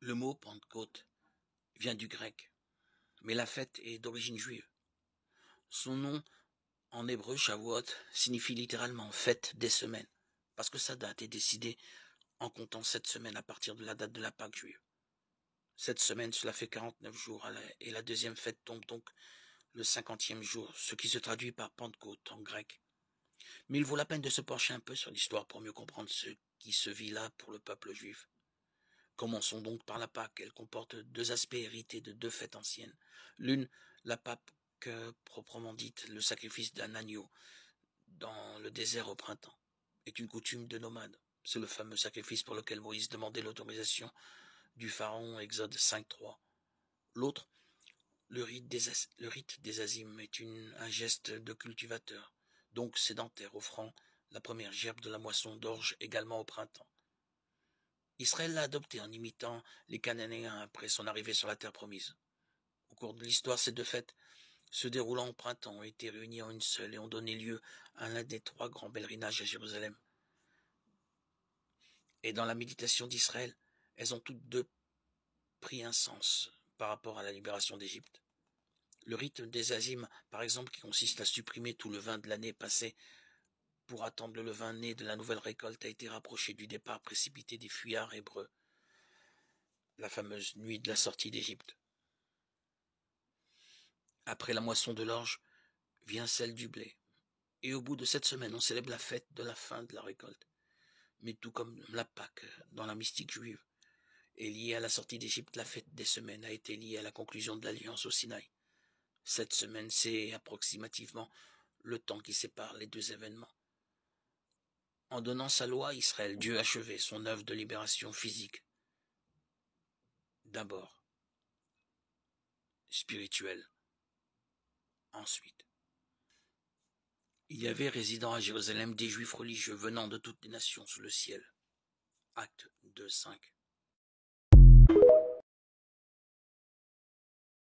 Le mot Pentecôte vient du grec, mais la fête est d'origine juive. Son nom, en hébreu, Shavuot, signifie littéralement fête des semaines, parce que sa date est décidée en comptant 7 semaines à partir de la date de la Pâque juive. 7 semaines, cela fait 49 jours, et la deuxième fête tombe donc le 50e jour, ce qui se traduit par Pentecôte en grec. Mais il vaut la peine de se pencher un peu sur l'histoire pour mieux comprendre ce qui se vit là pour le peuple juif. Commençons donc par la Pâque. Elle comporte deux aspects hérités de deux fêtes anciennes. L'une, la Pâque proprement dite, le sacrifice d'un agneau dans le désert au printemps, est une coutume de nomades. C'est le fameux sacrifice pour lequel Moïse demandait l'autorisation du pharaon, Exode 5.3. L'autre, le rite des azimes, est un geste de cultivateur, donc sédentaire, offrant la première gerbe de la moisson d'orge également au printemps. Israël l'a adopté en imitant les Cananéens après son arrivée sur la terre promise. Au cours de l'histoire, ces deux fêtes, se déroulant au printemps, ont été réunies en une seule et ont donné lieu à l'un des 3 grands pèlerinages à Jérusalem. Et dans la méditation d'Israël, elles ont toutes deux pris un sens par rapport à la libération d'Égypte. Le rite des azimes, par exemple, qui consiste à supprimer tout le vin de l'année passée pour attendre le levain né de la nouvelle récolte, a été rapproché du départ précipité des fuyards hébreux, la fameuse nuit de la sortie d'Égypte. Après la moisson de l'orge vient celle du blé, et au bout de 7 semaines, on célèbre la fête de la fin de la récolte. Mais tout comme la Pâque dans la mystique juive est liée à la sortie d'Égypte, la fête des semaines a été liée à la conclusion de l'alliance au Sinaï. 7 semaines, c'est approximativement le temps qui sépare les deux événements. En donnant sa loi, Israël, Dieu achevait son œuvre de libération physique. D'abord, spirituelle, ensuite. Il y avait résidant à Jérusalem des Juifs religieux venant de toutes les nations sous le ciel. Acte 2.5.